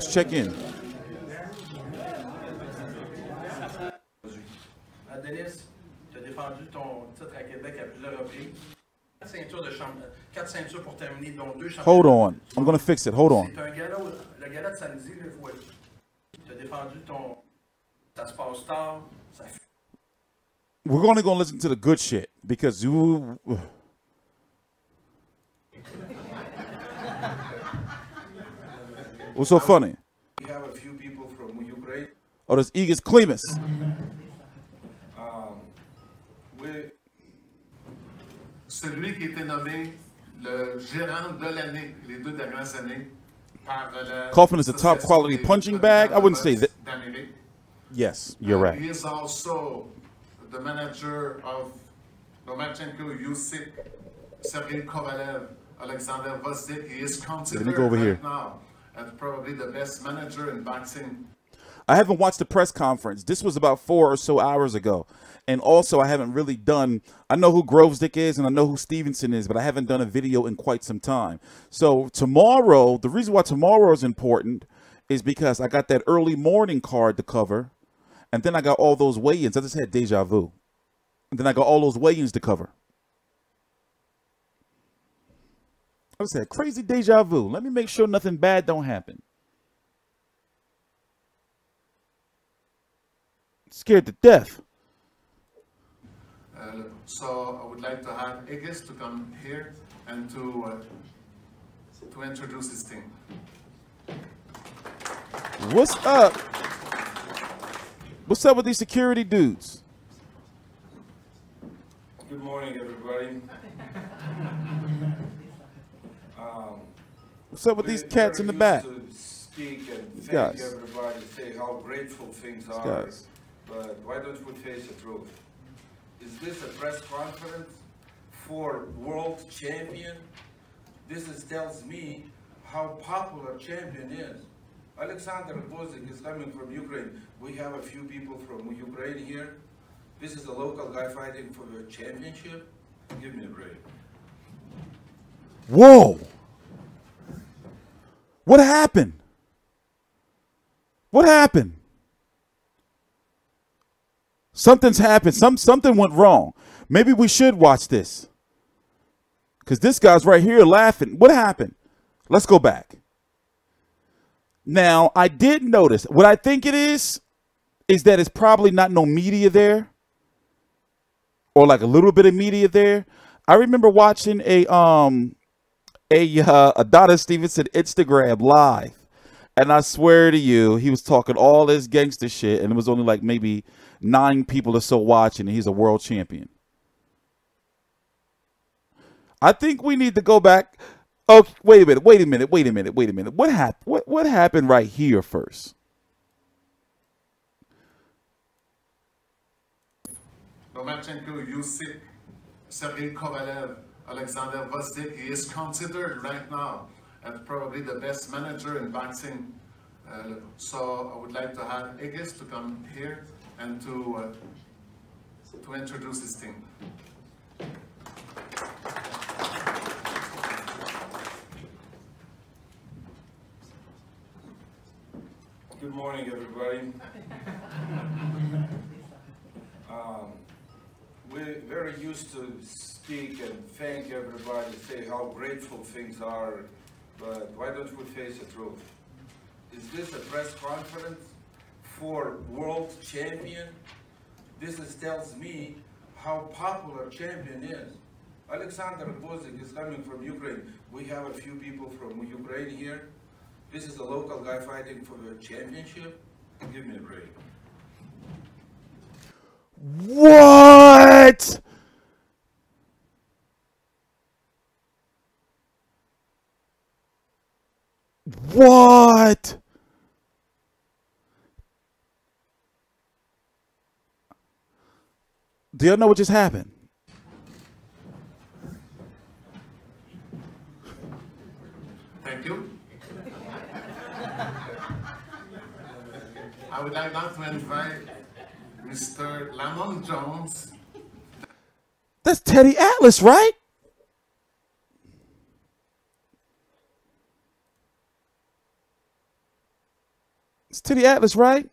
Let's check in. Adonis, tu as défendu ton titre à Québec à plusieurs reprises. 4 ceintures pour terminer, dont 2 championnats. Hold on. I'm going to fix it. Hold on. C'est un gala, le gala de samedi, le voici. Tu as défendu ton... Ça se passe tard. Ça... We're only going to listen to the good shit because you... What's so funny? We have a few people from Ukraine. Oh, there's Egis Klimas. Celui qui a été nommé le gérant de l'année les 2 dernières années par la Kaufman is a top quality punching bag. I wouldn't say that. Yes, you're right. He is also the manager of Lomachenko, Usyk, Sergey Kovalev, Alexander Gvozdyk. He is considered right now as probably the best manager in boxing. I haven't watched the press conference. This was about 4 or so hours ago. And also, I haven't really done, I know who Gvozdyk is and I know who Stevenson is, but I haven't done a video in quite some time. So tomorrow, the reason why tomorrow is important is because I got that early morning card to cover. And then I got all those weigh-ins. I just had deja vu. And then I got all those weigh-ins to cover. I just had crazy deja vu. Let me make sure nothing bad don't happen. Scared to death. So I would like to have Egis to come here and to introduce his team. What's up? What's up with these security dudes? Good morning, everybody. What's up with these cats in the back? To speak and these thank guys. everybody, say how grateful things are. Guys. But why don't we face the truth? Is this a press conference for world champion? This tells me how popular champion is. Alexander Gvozdyk is coming from Ukraine. We have a few people from Ukraine here. This is a local guy fighting for the championship. Give me a break. Whoa! What happened? What happened? Something's happened. Something went wrong. Maybe we should watch this. Because this guy's right here laughing. What happened? Let's go back. Now, I did notice. What I think it is that it's probably not no media there. Or like a little bit of media there. I remember watching a Adonis Stevenson Instagram live. And I swear to you, he was talking all this gangster shit. And it was only like maybe 9 people or so watching, and he's a world champion. I think we need to go back. Oh, wait a minute. What happened? What happened right here first? Lomachenko, Usyk, Sergey Kovalev, Alexander Gvozdyk. He is considered right now as probably the best manager in boxing. So I would like to have Egis to come here and to introduce his team. Good morning, everybody. We're very used to speak and thank everybody, say how grateful things are, but why don't we face the truth? Is this a press conference for world champion? This tells me how popular champion is. Alexander Gvozdyk is coming from Ukraine. We have a few people from Ukraine here. This is a local guy fighting for the championship. Give me a break. What? What? Do y'all know what just happened? Thank you. I would like now to invite Mr. Lamont Jones. That's Teddy Atlas, right? It's Teddy Atlas, right?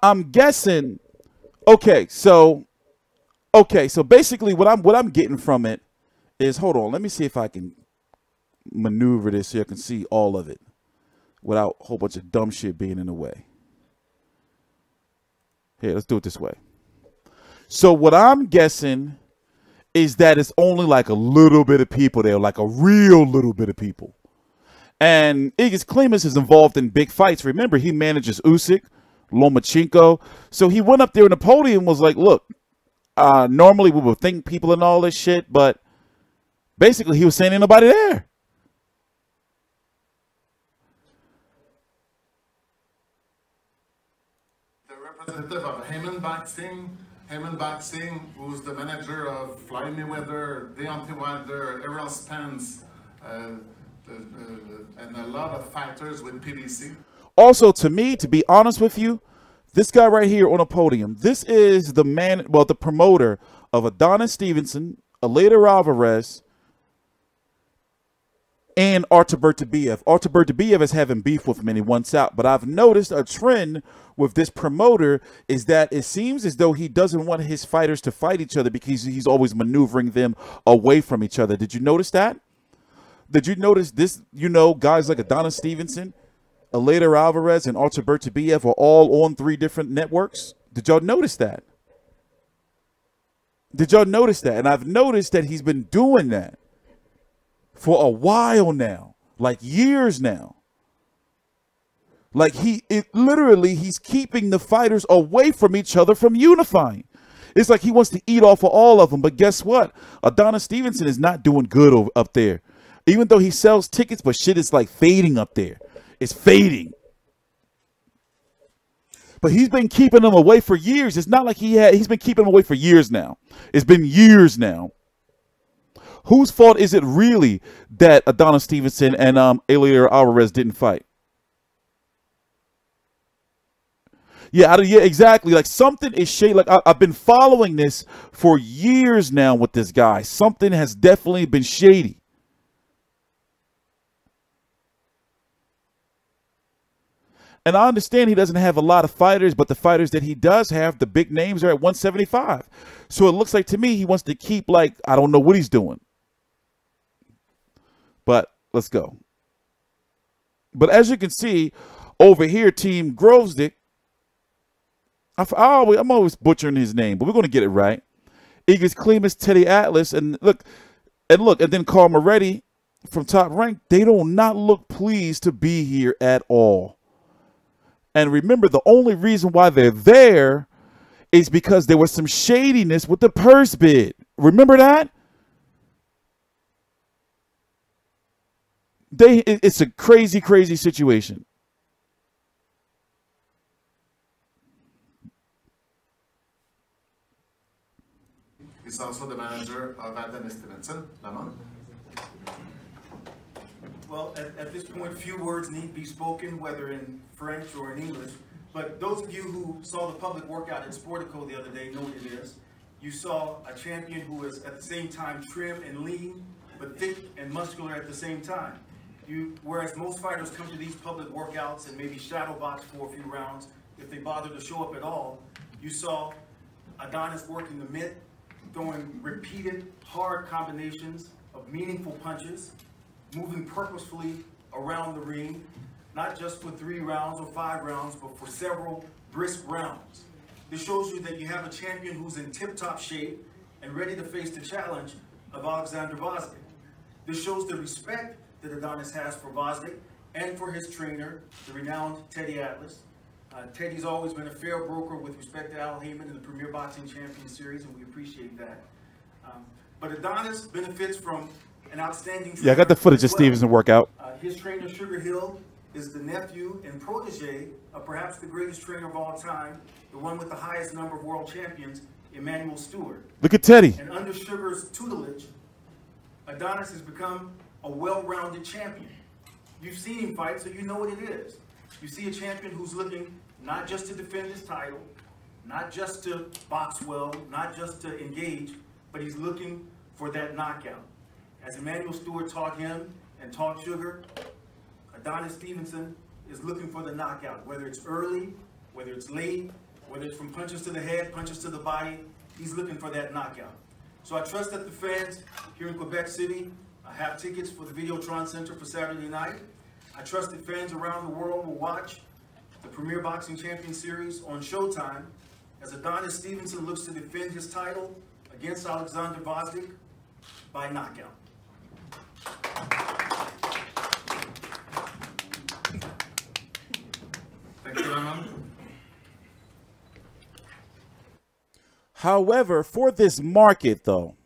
I'm guessing. Okay, so basically what I'm getting from it is, hold on, let me see if I can maneuver this so you can see all of it without a whole bunch of dumb shit being in the way. Here, let's do it this way. So what I'm guessing is that it's only like a little bit of people there, like a real little bit of people. And Egis Klimas is involved in big fights. Remember, he manages Usyk, Lomachenko. So he went up there on the podium and was like, look, normally we would think people and all this shit, but basically he was saying ain't nobody there. The representative of Heyman Boxing, who's the manager of Floyd Mayweather, Deontay Wilder, Errol Spence, and a lot of fighters with PBC. Also, to me, to be honest with you, this guy right here on the podium, this is the man, well, the promoter of Adonis Stevenson, Eleider Alvarez, and Artur Beterbiev. Artur Beterbiev is having beef with him and he wants out. But I've noticed a trend with this promoter is that it seems as though he doesn't want his fighters to fight each other because he's always maneuvering them away from each other. Did you notice that? Did you notice this? You know, guys like Adonis Stevenson, Eleider Alvarez, and Artur Beterbiev are all on 3 different networks. Did y'all notice that? Did y'all notice that? And I've noticed that he's been doing that for a while now, like years now. Like he's keeping the fighters away from each other from unifying. It's like he wants to eat off of all of them. But guess what? Adonis Stevenson is not doing good up there. Even though he sells tickets, but shit is like fading up there. It's fading. But he's been keeping them away for years. It's not like he's been keeping them away for years now. It's been years now. Whose fault is it really that Adonis Stevenson and Eleider Alvarez didn't fight? Yeah, exactly. Like something is shady. Like I've been following this for years now with this guy. Something has definitely been shady. And I understand he doesn't have a lot of fighters, but the fighters that he does have, the big names, are at 175. So it looks like to me he wants to keep, like, I don't know what he's doing. But let's go. But as you can see over here, Team Gvozdyk, I'm always butchering his name, but we're going to get it right. Egis Klimas, Teddy Atlas, and then Carl Moretti from Top Rank. They do not look pleased to be here at all. And remember, the only reason why they're there is because there was some shadiness with the purse bid. Remember that? It's a crazy, crazy situation. He's also the manager of Adonis Stevenson. Lamont? Well, at this point, few words need be spoken, whether in French or in English. But those of you who saw the public workout at Sportico the other day know what it is. You saw a champion who was at the same time trim and lean, but thick and muscular at the same time. Whereas most fighters come to these public workouts and maybe shadow box for a few rounds, if they bother to show up at all, you saw Adonis working the mitt, throwing repeated hard combinations of meaningful punches, moving purposefully around the ring, not just for 3 rounds or 5 rounds, but for several brisk rounds. This shows you that you have a champion who's in tip-top shape and ready to face the challenge of Alexander Gvozdyk. This shows the respect that Adonis has for Gvozdyk and for his trainer, the renowned Teddy Atlas. Teddy's always been a fair broker with respect to Al Heyman in the Premier Boxing Champion Series, and we appreciate that. But Adonis benefits from an outstanding trainer. Yeah, I got the footage of Stevenson workout. His trainer, Sugar Hill, is the nephew and protege of perhaps the greatest trainer of all time, the one with the highest number of world champions, Emanuel Stewart. Look at Teddy. And under Sugar's tutelage, Adonis has become a well-rounded champion. You've seen him fight, so you know what it is. You see a champion who's looking not just to defend his title, not just to box well, not just to engage, but he's looking for that knockout. As Emanuel Stewart taught him and talk sugar, Adonis Stevenson is looking for the knockout, whether it's early, whether it's late, whether it's from punches to the head, punches to the body, he's looking for that knockout. So I trust that the fans here in Quebec City have tickets for the Videotron Center for Saturday night. I trust that fans around the world will watch the Premier Boxing Champion Series on Showtime as Adonis Stevenson looks to defend his title against Alexander Gvozdyk by knockout. Thank you, Raman. However, for this market, though,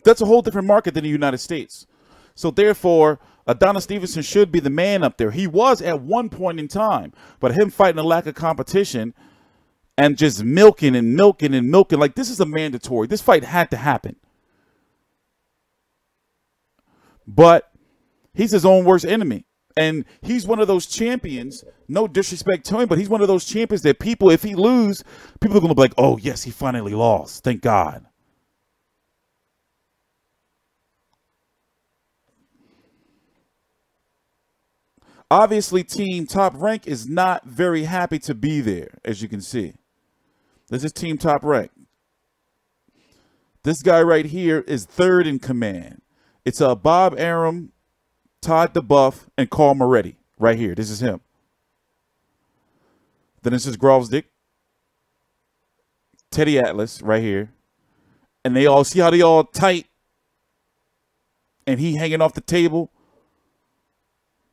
that's a whole different market than the United States. So therefore, Adonis Stevenson should be the man up there. He was at one point in time, but him fighting a lack of competition and just milking and milking and milking, like this is a mandatory. This fight had to happen. But he's his own worst enemy. And he's one of those champions, no disrespect to him, but he's one of those champions that people, if he lose, people are going to be like, oh, yes, he finally lost. Thank God. Obviously, Team Top Rank is not very happy to be there, as you can see. This is Team Top Rank. This guy right here is third in command. It's Bob Arum, Todd DeBuff, and Carl Moretti right here. This is him. Then this is Gvozdyk, Teddy Atlas right here. And they all, see how they all tight? And he hanging off the table.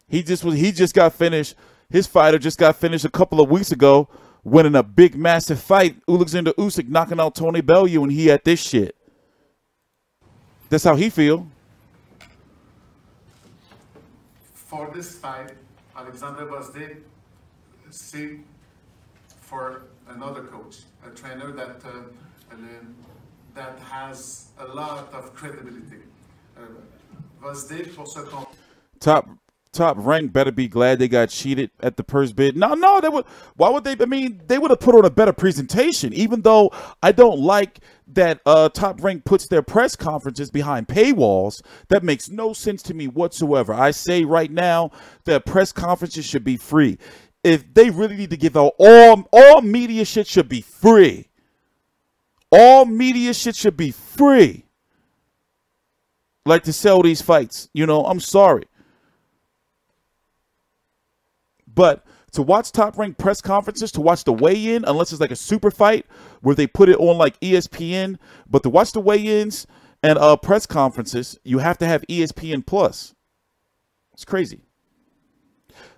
He just got finished. His fighter just got finished a couple of weeks ago winning a big, massive fight. Alexander Usyk knocking out Tony Bellew, and he at this shit. That's how he feel. For this fight, Alexander Gvozdyk seek for another coach, a trainer that that has a lot of credibility. Gvozdyk pour ce combat. Top Rank better be glad they got cheated at the purse bid. No, they would. Why would they? I mean, they would have put on a better presentation. Even though I don't like that Top Rank puts their press conferences behind paywalls. That makes no sense to me whatsoever. I say right now that press conferences should be free. If they really need to give out all media shit should be free. All media shit should be free. Like to sell these fights. You know, I'm sorry. But to watch Top Rank press conferences, to watch the weigh-in, unless it's like a super fight where they put it on like ESPN, but to watch the weigh-ins and press conferences, you have to have ESPN Plus. It's crazy.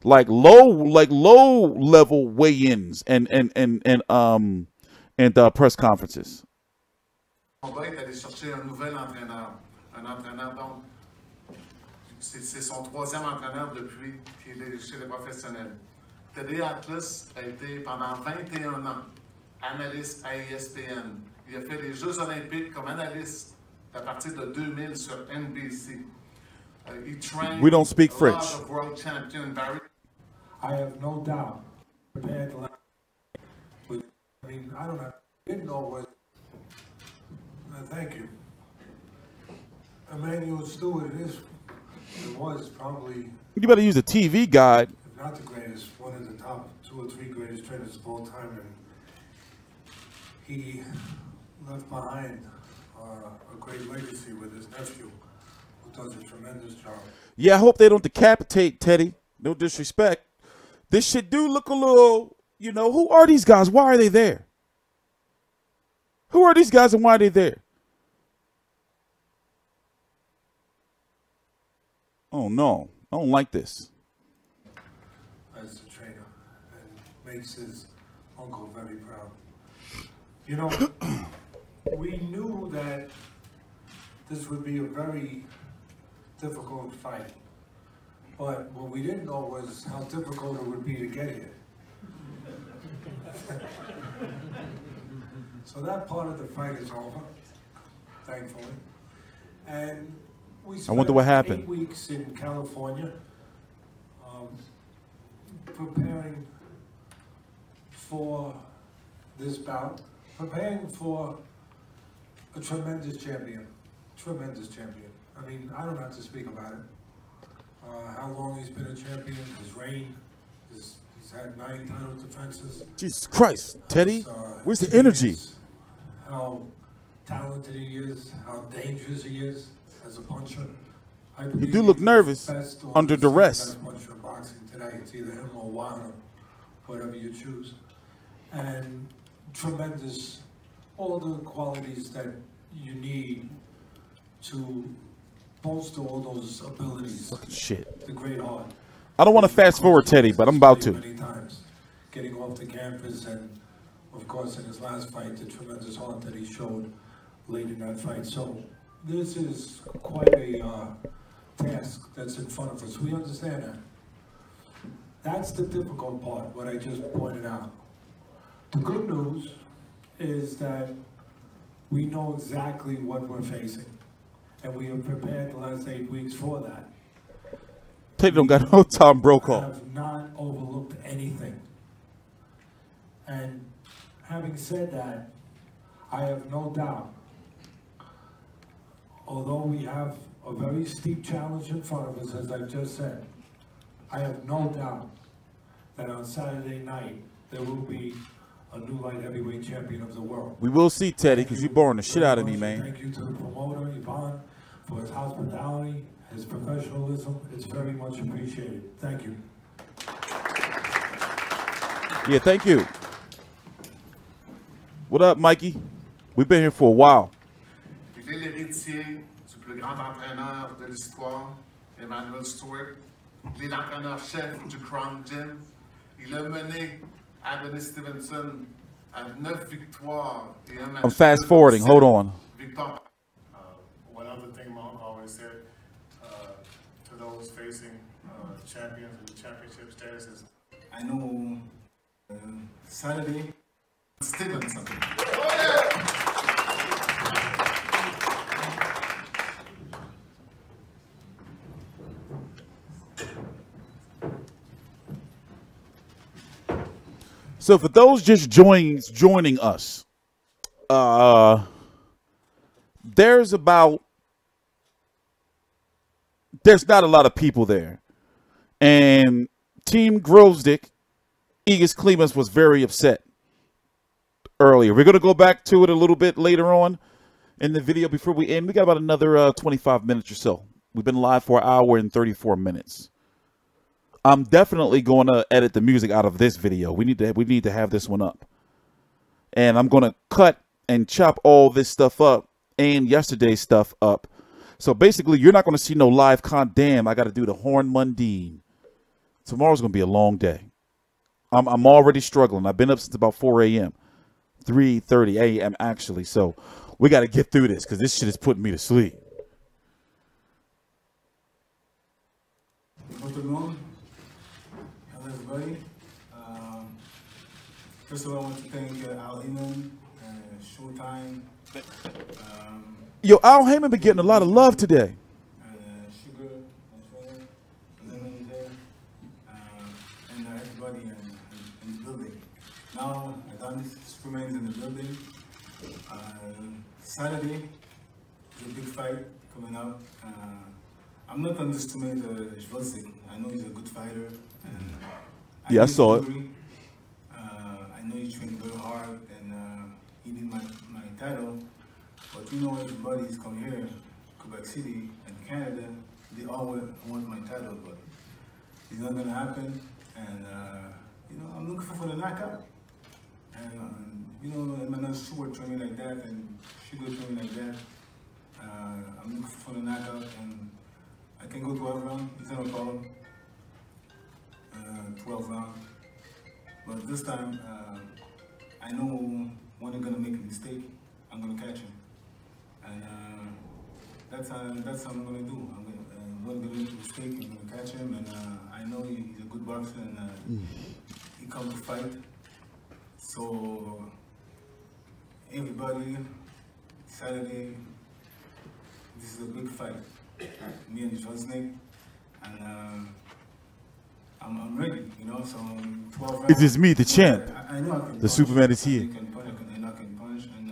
Like low level weigh-ins and press conferences. On va être allé chercher un nouvel entraîneur. Un entraîneur, donc, c'est son troisième entraîneur depuis qu'il est chez les professionnels. Teddy Atlas a été pendant 21 ans analyste à ESPN. Il a fait les Jeux olympiques comme analyste à partir de 2000 sur NBC. He trained We don't speak a French. lot of world champion Barry. I have no doubt. Prepared to I mean, I don't know. Didn't know what. Thank you. Emmanuel Stewart, it was probably, You better use a TV guide. if not the greatest, one of the top 2 or 3 greatest trainers of all time, and he left behind a great legacy with his nephew, who does a tremendous job. Yeah, I hope they don't decapitate Teddy. No disrespect. This shit do look a little, you know, who are these guys? Why are they there? Who are these guys and why are they there? Oh, no. I don't like this. As a trainer, and makes his uncle very proud. You know, we knew that this would be a very difficult fight, but what we didn't know was how difficult it would be to get here. So that part of the fight is over, thankfully. And we I wonder what happened. 8 weeks in California, preparing for this bout, preparing for a tremendous champion. Tremendous champion. I mean, I don't have to speak about it. how long he's been a champion, his reign. He's had 9 title defenses. Jesus Christ, Teddy, where's the energy? How talented he is, how dangerous he is as a puncher. You do look nervous under duress. Best puncher in boxing today. It's either him or Wilder, whatever you choose. And tremendous, all the qualities that you need to bolster all those abilities. Shit. The great heart. I don't want to fast forward, Teddy, but I'm about to. Many times, getting off the campus, and of course in his last fight, the tremendous heart that he showed late in that fight. So this is quite a task that's in front of us. We understand that. That's the difficult part, what I just pointed out. The good news is that we know exactly what we're facing, and we have prepared the last 8 weeks for that. Teddy don't got no Tom Brokaw. I have not overlooked anything. And having said that, I have no doubt, although we have a very steep challenge in front of us, as I've just said, I have no doubt that on Saturday night there will be a new light heavyweight champion of the world. We will see, Teddy, because you're boring the shit out of me, man. Thank you to the promoter, Yvonne, for his hospitality, his professionalism. It's very much appreciated. Thank you. Yeah, thank you. What up, Mikey? We've been here for a while. Il est l'héritier du plus grand entraîneur de l'histoire, Emmanuel Stewart. Il est l'entraîneur-chef du Crown Gym. Il a mené Adonis Stevenson à 9 victoires et un match. I'm fast forwarding. Hold on. Victoire. One other thing Monk always said to those facing champions and championship status is, I know Saturday, Stevenson. So for those just joining us, there's not a lot of people there, and Team Gvozdyk, Egis Klimas was very upset earlier. We're gonna go back to it a little bit later on in the video before we end. We got about another 25 minutes or so. We've been live for an hour and 34 minutes. I'm definitely going to edit the music out of this video. We need to have this one up. And I'm going to cut and chop all this stuff up and yesterday's stuff up. So basically, you're not going to see no live content. Damn, I got to do the Horn Mundine. Tomorrow's going to be a long day. I'm already struggling. I've been up since about 4 a.m. 3:30 a.m. actually. So we got to get through this because this shit is putting me to sleep. Hello everybody. First of all, I want to thank Al Heyman and Showtime. Yo, Al Heyman been getting a lot of love today. Sugar, Lemon there, and everybody in the building. Now, Adonis Superman's in the building. Saturday, there's a big fight coming up. I'm not underestimating Gvozdyk. I know he's a good fighter. And I saw it. I know he trained very hard, and he did my title. But you know, everybody's come here, Quebec City and Canada, they all want my title, but it's not gonna happen. And you know, I'm looking for the knockout. And you know, Emmanuel Stewart trained me like that, and Sugar trained me like that. I'm looking for the knockout, and I can go 12 rounds. It's not a problem. 12 rounds. But this time, I know when I'm gonna make a mistake, I'm gonna catch him. And that's how I'm gonna do. When I'm gonna make a mistake, I'm gonna catch him. And I know he's a good boxer, and he comes to fight. So everybody, Saturday, this is a big fight. Me and Gvozdyk, and I'm ready, you know. So 12 rounds. It is me, the champ. I know I can The punch. Superman is here. I can punch, and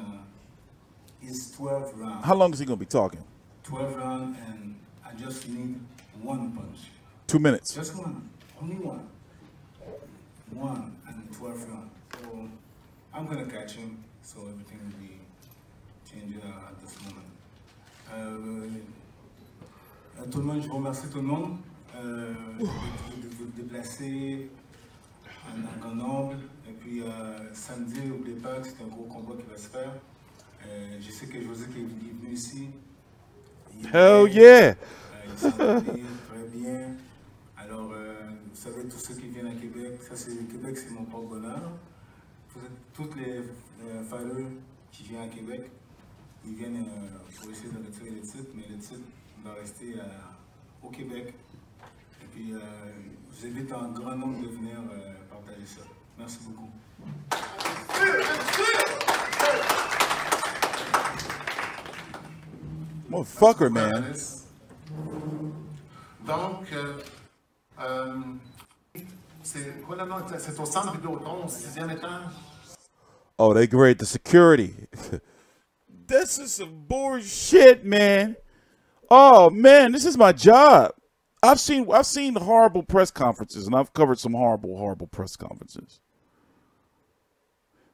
it's 12 rounds. How long is he gonna be talking? 12 rounds, and I just need one punch. 2 minutes. Just one, only one. One and 12 rounds. So I'm gonna catch him, so everything will be changing at this moment. Tout le monde, je vous remercie tout le monde de vous déplacer en grand nombre. Et puis samedi, n'oubliez pas que c'est un gros combat qui va se faire. Je sais que Gvozdyk est venu ici. Hell yeah! Il s'est entraîné très bien. Alors, vous savez, tous ceux qui viennent à Québec, ça c'est Québec, c'est mon porte-bonheur. Toutes les fighters qui viennent à Québec, ils viennent pour essayer de retirer le titre, mais le titre va rester au Québec. Et puis, je vous invite en grand nombre de venir partager ça. Merci beaucoup. Motherfucker, man. Donc, c'est quoi le nom? C'est au centre Vidéotron, au 6e étage. Oh, they great. The security. This is some bullshit, man. Oh man, this is my job. I've seen horrible press conferences, and I've covered some horrible press conferences.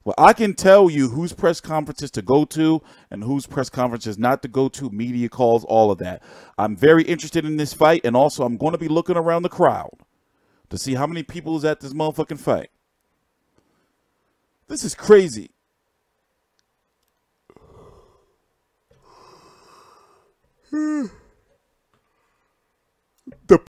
Well, I can tell you whose press conferences to go to and whose press conferences not to go to, media calls, all of that. I'm very interested in this fight, and also I'm going to be looking around the crowd to see how many people is at this motherfucking fight. This is crazy.